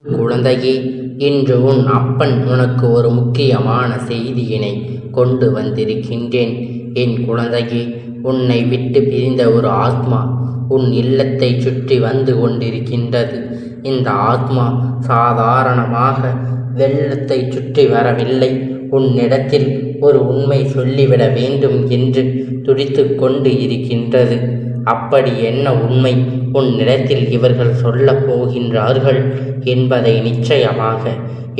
குழந்தையே, இன்று உன் அப்பன் உனக்கு ஒரு முக்கியமான செய்தியினை கொண்டு வந்திருக்கின்றேன். என் குழந்தையே, உன்னை விட்டு பிரிந்த ஒரு ஆத்மா உன் இல்லத்தை சுற்றி வந்து கொண்டிருக்கின்றது. இந்த ஆத்மா சாதாரணமாக வெள்ளத்தை சுற்றி வரவில்லை. உன்னிடத்தில் ஒரு உண்மை சொல்லிவிட வேண்டும் என்று துடித்து கொண்டு இருக்கின்றது. அப்படி என்ன உண்மை உன்னிடத்தில் இவர்கள் சொல்லப் போகின்றார்கள் என்பதை நிச்சயமாக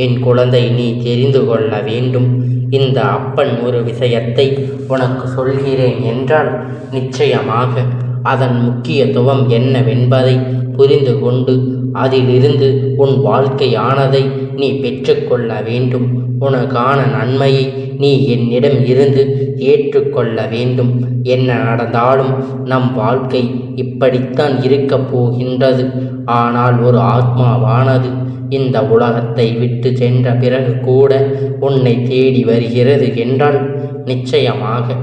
என் குழந்தை நீ தெரிந்து கொள்ள வேண்டும். இந்த அப்பன் ஒரு விஷயத்தை உனக்கு சொல்கிறேன் என்றால் நிச்சயமாக அதன் முக்கியத்துவம் என்னவென்பதை புரிந்து கொண்டு அதிலிருந்து உன் வாழ்க்கையானதை நீ பெற்றுக்கொள்ள வேண்டும். உனக்கான நன்மையை நீ என்னிடம் இருந்து ஏற்றுக்கொள்ள வேண்டும். என்ன நடந்தாலும் நம் வாழ்க்கை இப்படித்தான் இருக்கப் போகின்றது. ஆனால் ஒரு ஆத்மாவானது இந்த உலகத்தை விட்டு சென்ற பிறகு கூட உன்னை தேடி வருகிறது என்றால் நிச்சயமாக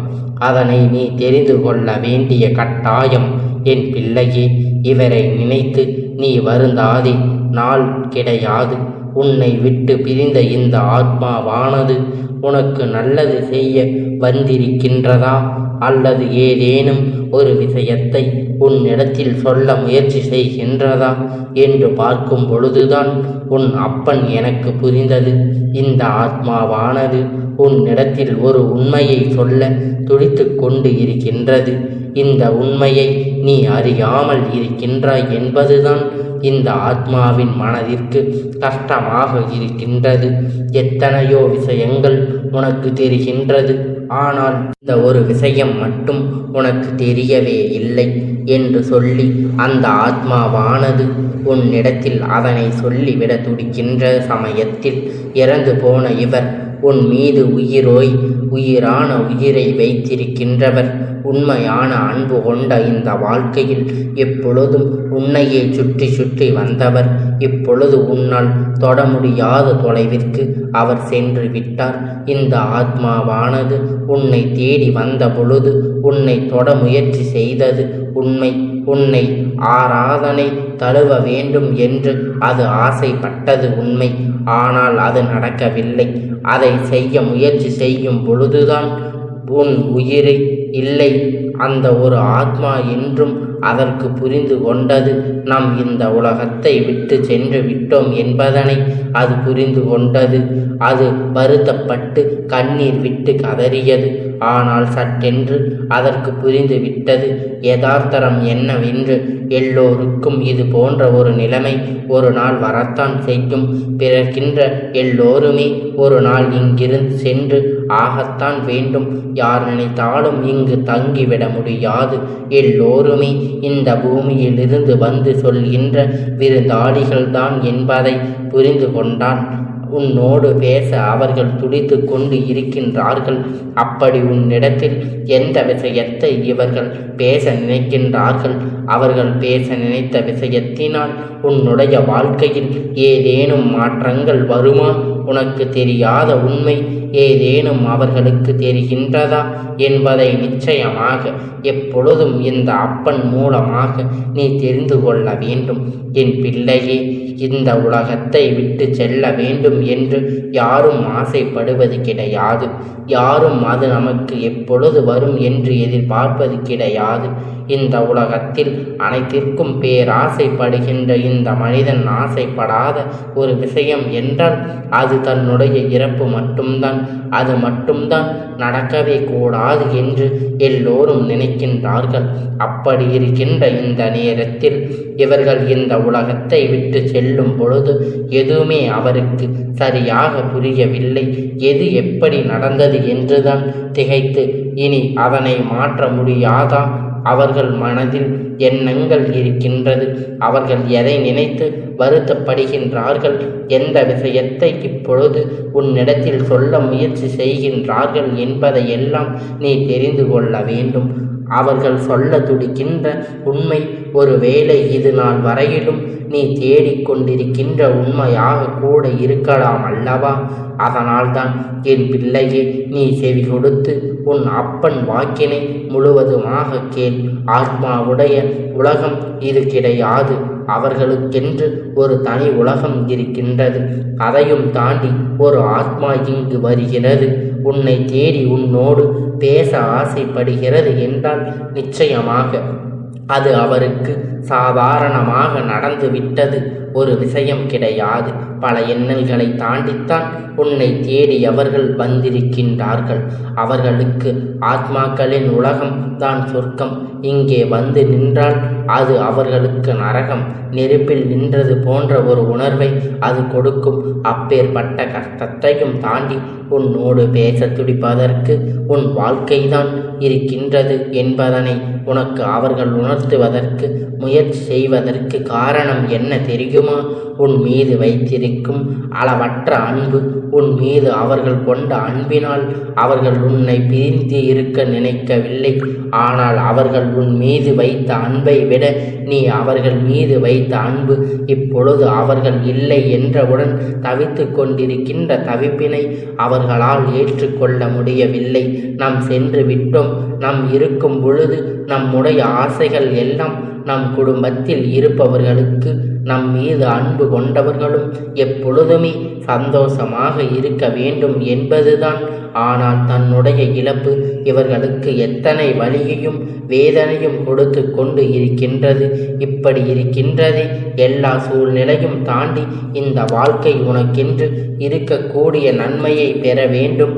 அதனை நீ தெரிந்து கொள்ள வேண்டிய கட்டாயம் என் பிள்ளையே. இவரை நினைத்து நீ வருந்தாதே, நாள் கிடையாது. உன்னை விட்டு பிரிந்த இந்த ஆத்மாவானது உனக்கு நல்லது செய்ய வந்திருக்கின்றதா அல்லது ஏதேனும் ஒரு விஷயத்தை உன்னிடத்தில் சொல்ல முயற்சி செய்கின்றதா என்று பார்க்கும் பொழுதுதான் உன் அப்பன் எனக்கு புரிந்தது. இந்த ஆத்மாவானது உன்னிடத்தில் ஒரு உண்மையை சொல்ல துடித்து கொண்டு இருக்கின்றது. இந்த உண்மையை நீ அறியாமல் இருக்கின்றாய் என்பதுதான் இந்த ஆத்மாவின் மனதிற்கு கஷ்டமாக இருக்கின்றது. எத்தனையோ விஷயங்கள் உனக்கு தெரிகின்றது, ஆனால் இந்த ஒரு விஷயம் மட்டும் உனக்கு தெரியவே இல்லை என்று சொல்லி அந்த ஆத்மாவானது உன்னிடத்தில் அதனை சொல்லிவிட துடிக்கின்ற சமயத்தில் இறந்து போன இவர் உன் மீது உயிரான உயிரை வைத்திருக்கின்றவர். உண்மையான அன்பு கொண்ட இந்த வாழ்க்கையில் எப்பொழுதும் உன்னையே சுற்றி சுற்றி வந்தவர் இப்பொழுது உன்னால் தொட முடியாத தொலைவிற்கு அவர் சென்று விட்டார். இந்த ஆத்மாவானது உன்னை தேடி வந்த பொழுது உன்னை தொட முயற்சி செய்தது உண்மை. உன்னை ஆராதனை தழுவ வேண்டும் என்று அது ஆசைப்பட்டது உண்மை. ஆனால் அது நடக்கவில்லை. அதை செய்ய முயற்சி செய்யும் பொழுதுதான் உன் உயிரை இல்லை அந்த ஒரு ஆத்மா என்றும் அதற்கு புரிந்து கொண்டது. நாம் இந்த உலகத்தை விட்டு சென்று விட்டோம் என்பதனை அது புரிந்து கொண்டது. அது வருத்தப்பட்டு கண்ணீர் விட்டு கதறியது. ஆனால் சட்டென்று அதற்கு புரிந்து விட்டது யதார்த்தம் என்னவென்று. எல்லோருக்கும் இது போன்ற ஒரு நிலைமை ஒரு நாள் வரத்தான் செய்யும். பிறக்கின்ற எல்லோருமே ஒரு நாள் இங்கிருந்து சென்று ஆகத்தான் வேண்டும். யார் நினைத்தாலும் இங்கு தங்கிவிட முடியாது. எல்லோருமே இந்த பூமியிலிருந்து வந்து சொல்கின்ற விருந்தாளிகள்தான் என்பதை புரிந்து கொண்டான். உன்னோடு பேச அவர்கள் துடித்து கொண்டு இருக்கின்றார்கள். அப்படி உன்னிடத்தில் எந்த விஷயத்தை இவர்கள் பேச நினைக்கின்றார்கள்? அவர்கள் பேச நினைத்த விஷயத்தினால் உன்னுடைய வாழ்க்கையில் ஏதேனும் மாற்றங்கள் வருமா? உனக்கு தெரியாத உண்மை ஏதேனும் அவர்களுக்கு தெரிகின்றதா என்பதை நிச்சயமாக எப்பொழுதும் இந்த அப்பன் மூலமாக நீ தெரிந்து கொள்ள வேண்டும். என் பிள்ளையே, இந்த உலகத்தை விட்டு செல்ல வேண்டும் என்று யாரும் ஆசைப்படுவது கிடையாது. யாரும் அது நமக்கு எப்பொழுது வரும் என்று எதிர்பார்ப்பது கிடையாது. இந்த உலகத்தில் அனைத்திற்கும் பேராசைப்படுகின்ற இந்த மனிதன் ஆசைப்படாத ஒரு விஷயம் என்றால் அது தன்னுடைய இறப்பு மட்டும்தான். அது மட்டும்தான் நடக்கவே கூடாது என்று எல்லோரும் நினைக்கின்றார்கள். அப்படி இருக்கின்ற இந்த நேரத்தில் இவர்கள் இந்த உலகத்தை விட்டு செல்லும் பொழுது எதுவுமே அவருக்கு சரியாக புரியவில்லை. எது எப்படி நடந்தது என்றுதான் திகைத்து இனி அதனை மாற்ற முடியாதா? அவர்கள் மனதில் எண்ணங்கள் இருக்கின்றது. அவர்கள் எதை நினைத்து வருத்தப்படுகின்றார்கள்? எந்த விஷயத்தை இப்பொழுது உன்னிடத்தில் சொல்ல முயற்சி செய்கின்றார்கள் என்பதையெல்லாம் நீ தெரிந்து கொள்ள வேண்டும். அவர்கள் சொல்ல துடிக்கின்ற உண்மை ஒருவேளை இது நாள் வரையிலும் நீ தேடிக்கொண்டிருக்கின்ற உண்மையாக கூட இருக்கலாம் அல்லவா? அதனால்தான் என் பிள்ளையே, நீ செவி கொடுத்து உன் அப்பன் வாக்கினை முழுவதுமாக கேள். ஆத்மாவுடைய உலகம் இது கிடையாது. அவர்களுக்கென்று ஒரு தனி உலகம் இருக்கின்றது. அதையும் தாண்டி ஒரு ஆத்மா இங்கு வருகிறது. உன்னை தேடி உன்னோடு பேச ஆசைப்படுகிறது என்றால் நிச்சயமாக அது அவருக்கு சாதாரணமாக நடந்துவிட்டது ஒரு விஷயம் கிடையாது. பல எண்ணல்களை தாண்டித்தான் உன்னை தேடி அவர்கள் வந்திருக்கின்றார்கள். அவர்களுக்கு ஆத்மாக்களின் உலகம் தான் சொர்க்கம். இங்கே வந்து நின்றால் அது அவர்களுக்கு நரகம். நெருப்பில் நின்றது போன்ற ஒரு உணர்வை அது கொடுக்கும். அப்பேற்பட்ட கஷ்டத்தையும் தாண்டி உன்னோடு பேச துடிப்பதற்கு உன் வாழ்க்கைதான் இருக்கின்றது என்பதனை உனக்கு அவர்கள் உணர்த்துவதற்கு முயற்சி செய்வதற்கு காரணம் என்ன தெரியுமா? உன் மீது வைத்திருக்கும் அளவற்ற அன்பு. உன் மீது அவர்கள் கொண்ட அன்பினால் அவர்கள் உன்னை பிரிந்து இருக்க நினைக்கவில்லை. ஆனால் அவர்கள் உன் மீது வைத்த அன்பை விட நீ அவர்கள் மீது வைத்த அன்பு இப்பொழுது அவர்கள் இல்லை என்றவுடன் தவித்து கொண்டிருக்கின்ற தவிப்பினை அவர்களால் ஏற்றுக்கொள்ள முடியவில்லை. நாம் சென்று விட்டோம். நாம் இருக்கும் பொழுது நம்முடைய ஆசைகள் எல்லாம் நம் குடும்பத்தில் இருப்பவர்களுக்கு நம் மீது அன்பு கொண்டவர்களும் எப்பொழுதுமே சந்தோஷமாக இருக்க வேண்டும் என்பதுதான். ஆனால் தன்னுடைய இழப்பு இவர்களுக்கு எத்தனை வலியையும் வேதனையும் கொடுத்து கொண்டு இருக்கின்றது. இப்படி இருக்கின்றது. எல்லா சூழ்நிலையும் தாண்டி இந்த வாழ்க்கை உனக்கென்று இருக்கக்கூடிய நன்மையை பெற வேண்டும்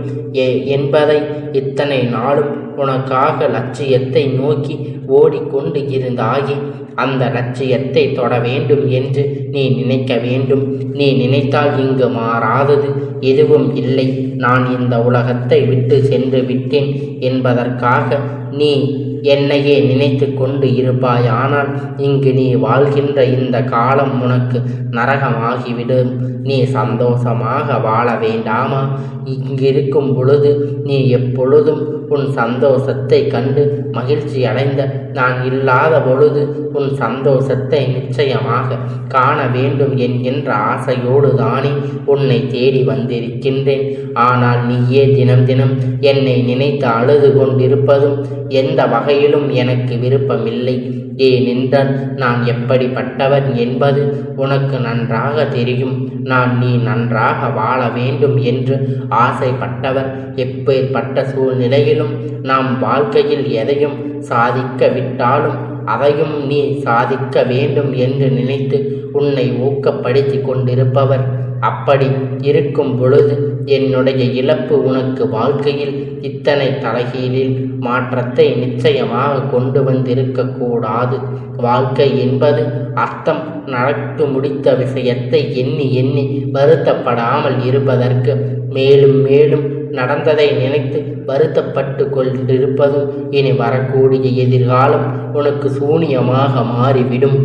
என்பதை இத்தனை நாளும் உனக்காக லட்சியத்தை நோக்கி ஓடிக்கொண்டு இருந்தாகி அந்த லட்சியத்தை தொட வேண்டும் என்று நீ நினைக்க வேண்டும். நீ நினைத்தால் இங்கு மாறாதது எதுவும் இல்லை. நான் இந்த உலகத்தை விட்டு சென்று விட்டேன் என்பதற்காக நீ என்னையே நினைத்து கொண்டு இருப்பாய். ஆனால் இங்கு நீ வாழ்கின்ற இந்த காலம் உனக்கு நரகமாகிவிடும். நீ சந்தோஷமாக வாழ வேண்டாமா? இங்கிருக்கும் பொழுது நீ எப்பொழுதும் உன் சந்தோஷத்தை கண்டு மகிழ்ச்சி அடைந்த நான் இல்லாத பொழுது உன் சந்தோஷத்தை நிச்சயமாக காண வேண்டும் என்கின்ற ஆசையோடு தானே உன்னை தேடி வந்திருக்கின்றேன். ஆனால் நீயே தினம் தினம் என்னை நினைத்து அழுது கொண்டிருப்பதும் எந்த வகையிலும் எனக்கு விருப்பமில்லை. ஏனென்றால் நான் எப்படிப்பட்டவன் என்பது உனக்கு நன்றாக தெரியும். நீ நன்றாக வாழ வேண்டும் என்று ஆசைப்பட்டவர். எப்பேற்பட்ட சூழ்நிலையிலும் நாம் வாழ்க்கையில் எதையும் சாதிக்க விட்டாலும் அதையும் நீ சாதிக்க வேண்டும் என்று நினைத்து உன்னை ஊக்கப்படுத்தி கொண்டிருப்பவர். அப்படி இருக்கும் பொழுது என்னுடைய இழப்பு உனக்கு வாழ்க்கையில் இத்தனை தலைகீழில் மாற்றத்தை நிச்சயமாக கொண்டு வந்திருக்கக்கூடாது. வாழ்க்கை என்பது அர்த்தம் நடத்து முடித்த விஷயத்தை எண்ணி எண்ணி வருத்தப்படாமல் இருப்பதற்கு மேலும் மேலும் நடந்ததை நினைத்து வருத்தப்பட்டு கொண்டிருப்பதும் இனி வரக்கூடிய எதிர்காலம் உனக்கு சூனியமாக மாறிவிடும்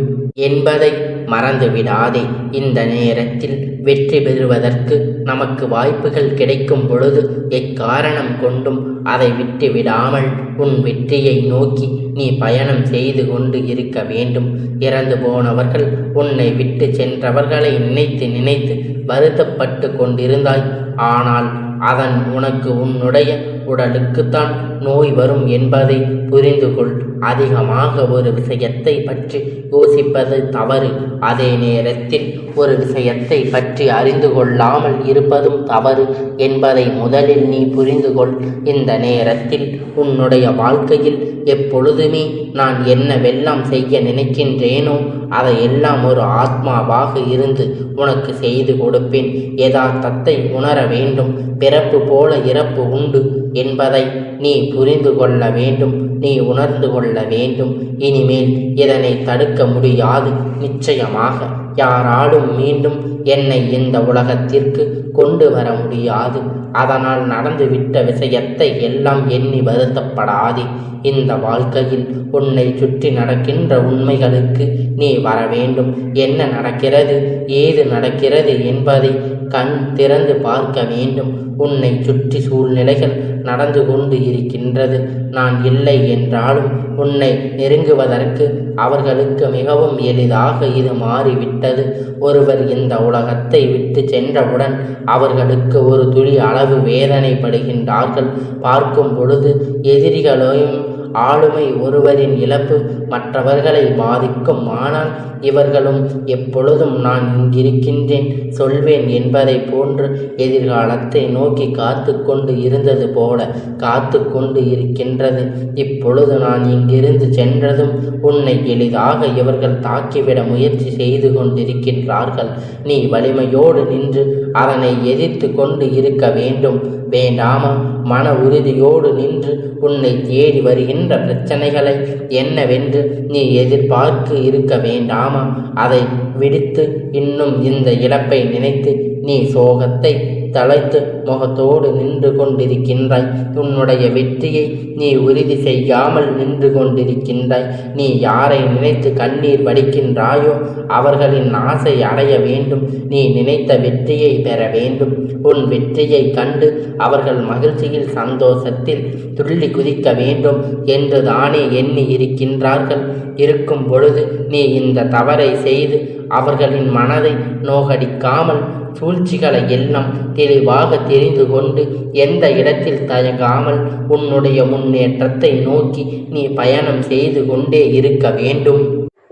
என்பதை மறந்துவிடாதே. இந்த நேரத்தில் வெற்றி பெறுவதற்கு நமக்கு வாய்ப்புகள் கிடைக்கும் பொழுது எக்காரணம் கொண்டும் அதை விட்டு விடாமல் உன் வெற்றியை நோக்கி நீ பயணம் செய்து கொண்டு இருக்க வேண்டும். இறந்து போனவர்கள், உன்னை விட்டு சென்றவர்களை நினைத்து நினைத்து வருத்தப்பட்டு கொண்டிருந்தாய். ஆனால் அதன் உனக்கு உன்னுடைய உடலுக்குத்தான் நோய் வரும் என்பதை புரிந்து கொள். அதிகமாக ஒரு விஷயத்தை பற்றி யோசிப்பது தவறு. அதே நேரத்தில் ஒரு விஷயத்தை பற்றி அறிந்து கொள்ளாமல் இருப்பதும் தவறு என்பதை முதலில் நீ புரிந்து கொள். இந்த நேரத்தில் உன்னுடைய வாழ்க்கையில் எப்பொழுதுமே நான் என்னவெல்லாம் செய்ய நினைக்கின்றேனோ அதையெல்லாம் ஒரு ஆத்மாவாக இருந்து உனக்கு செய்து கொடுப்பேன். யதார்த்தத்தை உணர வேண்டும். பிறப்பு போல இறப்பு உண்டு என்பதை நீ புரிந்து கொள்ள வேண்டும். நீ உணர்ந்து கொள்ள வேண்டும். இனிமேல் இதனை தடுக்க முடியாது. நிச்சயமாக யாராலும் மீண்டும் என்னை இந்த உலகத்திற்கு கொண்டு வர முடியாது. அதனால் நடந்துவிட்ட விஷயத்தை எல்லாம் எண்ணி வருத்தப்படாதே. இந்த வாழ்க்கையில் உன்னை சுற்றி நடக்கின்ற உண்மைகளுக்கு நீ வர வேண்டும். என்ன நடக்கிறது, ஏது நடக்கிறது என்பதை கண் திறந்து பார்க்க வேண்டும். உன்னை சுற்றி சூழ்நிலைகள் நடந்து கொண்டு இருக்கின்றது. நான் இல்லை என்றாலும் உன்னை நெருங்குவதற்கு அவர்களுக்கு மிகவும் எளிதாக இது மாறிவிட்டது. ஒருவர் இந்த உலகத்தை விட்டு சென்றவுடன் அவர்களுக்கு ஒரு துளி அளவு வேதனைப்படுகின்றார்கள். பார்க்கும் பொழுது எதிரிகளையும் ஆளுமை ஒருவரின் இழப்பு மற்றவர்களை பாதிக்கும். ஆனால் இவர்களும் எப்பொழுதும் நான் இங்கிருக்கின்றேன் சொல்வேன் என்பதை போன்று எதிர்காலத்தை நோக்கி காத்து கொண்டு இருந்தது போல காத்து கொண்டு இருக்கின்றது. இப்பொழுது நான் இங்கிருந்து சென்றதும் உன்னை எளிதாக இவர்கள் தாக்கிவிட முயற்சி செய்து கொண்டிருக்கின்றார்கள். நீ வலிமையோடு நின்று அதனை எதிர்த்து கொண்டு இருக்க வேண்டும். வேண்டாமா? மன உறுதியோடு நின்று உன்னை தேடி வருகின்ற பிரச்சனைகளை என்னவென்று நீ எதிர்பார்த்து இருக்க வேண்டாமா? அதை விடுத்து இன்னும் இந்த இழப்பை நினைத்து நீ சோகத்தை தலைத்து முகத்தோடு நின்று கொண்டிருக்கின்றாய். உன்னுடைய வெற்றியை நீ உறுதி செய்யாமல் நின்று கொண்டிருக்கின்றாய். நீ யாரை நினைத்து கண்ணீர் வடிக்கின்றாயோ அவர்களின் ஆசை அடைய வேண்டும். நீ நினைத்த வெற்றியை பெற வேண்டும். உன் வெற்றியை கண்டு அவர்கள் மகிழ்ச்சியில் சந்தோஷத்தில் துள்ளி குதிக்க வேண்டும் என்று தானே எண்ணி இருக்கின்றார்கள். இருக்கும் பொழுது நீ இந்த தவறை செய்து அவர்களின் மனதை நோகடிக்காமல் சூழ்ச்சிகளை எல்லாம் தெளிவாக தெரிந்து கொண்டு எந்த இடத்தில் தயங்காமல் உன்னுடைய முன்னேற்றத்தை நோக்கி நீ பயணம் செய்து கொண்டே இருக்க வேண்டும்.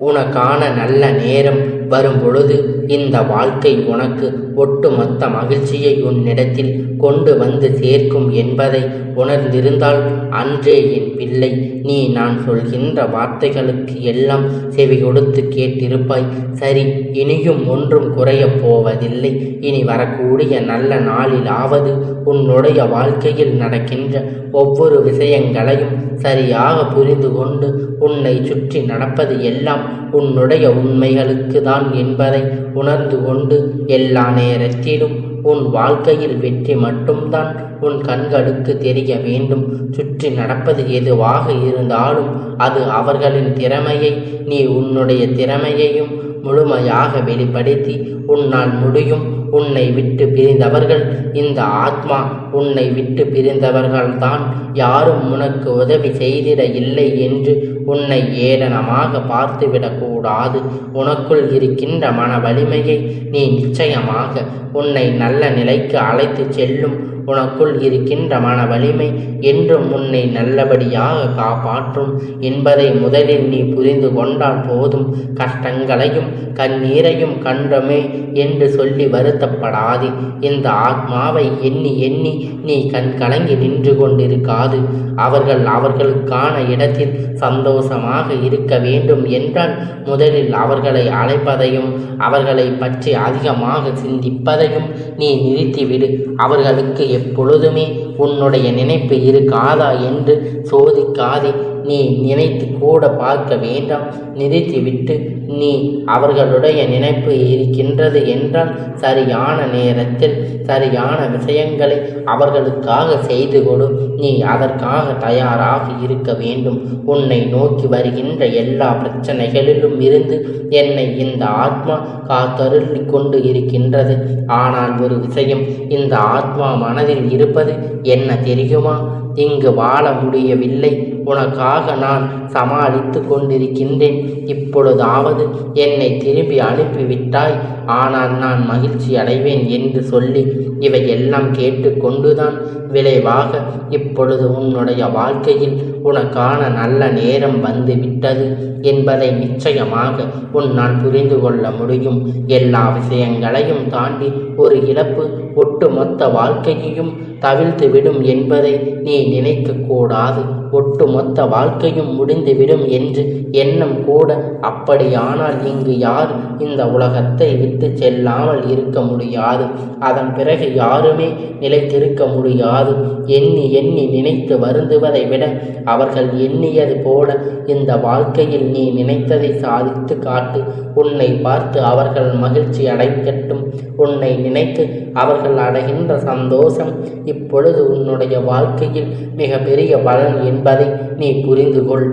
உனக்கான நல்ல நேரம் வரும்பொழுது இந்த வாழ்க்கை உனக்கு ஒட்டுமொத்த மகிழ்ச்சியை உன்னிடத்தில் கொண்டு வந்து சேர்க்கும் என்பதை உணர்ந்திருந்தால் அன்றே என் பிள்ளை நீ நான் சொல்கின்ற வார்த்தைகளுக்கு எல்லாம் செவி கொடுத்து கேட்டிருப்பாய். சரி, இனியும் ஒன்றும் குறையப் போவதில்லை. இனி வரக்கூடிய நல்ல நாளிலாவது உன்னுடைய வாழ்க்கையில் நடக்கின்ற ஒவ்வொரு விஷயங்களையும் சரியாக புரிந்து கொண்டு உன்னை சுற்றி நடப்பது எல்லாம் உன்னுடைய உண்மைகளுக்கு தான் என்பதை உணர்ந்து கொண்டு எல்லா நேரத்திலும் உன் வாழ்க்கையில் வெற்றி மட்டும்தான் உன் கண்களுக்கு தெரிய வேண்டும். சுற்றி நடப்பது எதுவாக இருந்தாலும் அது அவர்களின் திறமையை நீ உன்னுடைய திறமையையும் முழுமையாக வெளிப்படுத்தி உன்னால் முடியும். உன்னை விட்டு பிரிந்தவர்கள் இந்த ஆத்மா. உன்னை விட்டு பிரிந்தவர்கள்தான். யாரும் உனக்கு உதவி செய்திட இல்லை என்று உன்னை ஏளனமாக பார்த்துவிடக்கூடாது. உனக்குள் இருக்கின்ற மன வலிமையை நீ நிச்சயமாக உன்னை நல்ல நிலைக்கு அழைத்து செல்லும். உனக்குள் இருக்கின்ற மன வலிமை என்றும் உன்னை நல்லபடியாக காப்பாற்றும் என்பதை முதலில் நீ புரிந்து கொண்டால் போதும். கஷ்டங்களையும் கண்ணீரையும் கண்டமே என்று சொல்லி வருத்தப்படாது. இந்த ஆத்மாவை எண்ணி எண்ணி நீ கண் கலங்கி நின்று கொண்டிருக்காது. அவர்களுக்கான இடத்தில் சந்தோஷமாக இருக்க வேண்டும் என்றால் முதலில் அவர்களை அழைப்பதையும் அவர்களை பற்றி அதிகமாக சிந்திப்பதையும் நீ நிறுத்திவிடு. அவர்களுக்கு எப்பொழுதுமே உன்னுடைய நினைப்பு இருக்காதா என்று சோதிக்காதே. நீ நினைத்து கூட பார்க்க வேண்டாம். நிறுத்திவிட்டு நீ அவர்களுடைய நினைப்பு இருக்கின்றது என்றால் சரியான நேரத்தில் சரியான விஷயங்களை அவர்களுக்காக செய்து கொடு. நீ அதற்காக தயாராக இருக்க வேண்டும். உன்னை நோக்கி வருகின்ற எல்லா பிரச்சனைகளிலும் இருந்து என்னை இந்த ஆத்மா காத்தருளி கொண்டு இருக்கின்றது. ஆனால் ஒரு விஷயம், இந்த ஆத்மா மனதில் இருப்பது என்ன தெரியுமா? இங்கு வாழ முடியவில்லை. உனக்காக நான் சமாளித்து கொண்டிருக்கின்றேன். இப்பொழுதாவது என்னை திரும்பி அனுப்பிவிட்டாய். ஆனால் நான் மகிழ்ச்சி அடைவேன் என்று சொல்லி இவையெல்லாம் கேட்டுக்கொண்டுதான் விளைவாக இப்பொழுது உன்னுடைய வாழ்க்கையில் உனக்கான நல்ல நேரம் வந்து விட்டது என்பதை நிச்சயமாக உன்னால் புரிந்து கொள்ள முடியும். எல்லா விஷயங்களையும் தாண்டி ஒரு இழப்பு ஒட்டுமொத்த வாழ்க்கையையும் தவிழ்த்துவிடும் என்பதை நீ நினைக்கக்கூடாது. ஒட்டுமொத்த வாழ்க்கையும் முடிந்துவிடும் என்று எண்ணம் கூட. அப்படியானால் இங்கு யார் இந்த உலகத்தை விட்டு செல்லாமல் இருக்க முடியாது. அதன் பிறகு யாருமே நிலைத்திருக்க முடியாது. எண்ணி எண்ணி நினைத்து வருந்துவதை விட அவர்கள் எண்ணியது போல இந்த வாழ்க்கையில் நீ நினைத்ததை சாதித்து காட்டு. உன்னை பார்த்து அவர்கள் மகிழ்ச்சி அடைக்கட்டும். உன்னை நினைத்து அவர்கள் அடைகின்ற சந்தோஷம் இப்பொழுது உன்னுடைய வாழ்க்கையில் மிக பெரிய பலன் என்பதை நீ புரிந்து கொள்.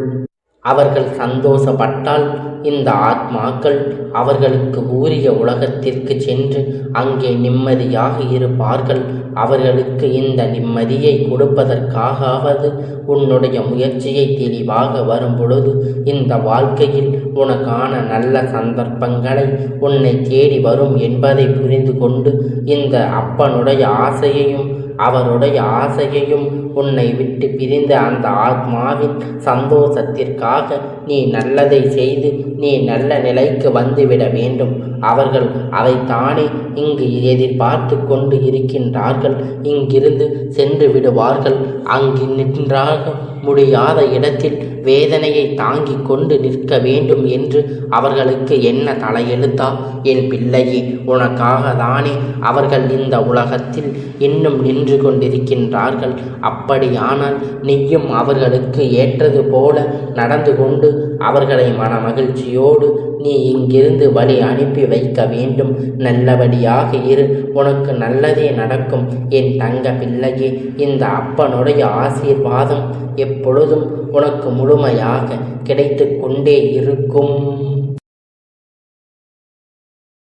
அவர்கள் சந்தோஷப்பட்டால் இந்த ஆத்மாக்கள் அவர்களுக்கு உரிய உலகத்திற்கு சென்று அங்கே நிம்மதியாக இருப்பார்கள். அவர்களுக்கு இந்த நிம்மதியை கொடுப்பதற்காகவது உன்னுடைய முயற்சியை தெளிவாக வரும்பொழுது இந்த வாழ்க்கையில் உனக்கான நல்ல சந்தர்ப்பங்களை உன்னை தேடி வரும் என்பதை புரிந்து கொண்டு இந்த அப்பனுடைய ஆசையையும் அவருடைய ஆசையையும் உன்னை விட்டு பிரிந்த அந்த ஆத்மாவின் சந்தோஷத்திற்காக நீ நல்லதை செய்து நீ நல்ல நிலைக்கு வந்துவிட வேண்டும். அவர்கள் அதைத்தானே இங்கு எதிர்பார்த்து கொண்டு இருக்கின்றார்கள். இங்கிருந்து சென்று விடுவார்கள். அங்கு நின்றாக முடியாத இடத்தில் வேதனையை தாங்கிக் கொண்டு நிற்க வேண்டும் என்று அவர்களுக்கு என்ன தலையெழுத்தா? என் பிள்ளையே, உனக்காக தானே அவர்கள் இந்த உலகத்தில் இன்னும் நின்று கொண்டிருக்கின்றார்கள். அப்படியானால் நீயும் அவர்களுக்கு ஏற்றது போல நடந்து கொண்டு அவர்களை மனமகிழ்ச்சியோடு நீ இங்கிருந்து வழி அனுப்பி வைக்க வேண்டும். நல்லபடியாக இரு, உனக்கு நல்லதே நடக்கும். என் தங்க பிள்ளையே, இந்த அப்பனுடைய ஆசீர்வாதம் எப்பொழுதும் உனக்கு முழுமையாக கிடைத்து கொண்டே இருக்கும்.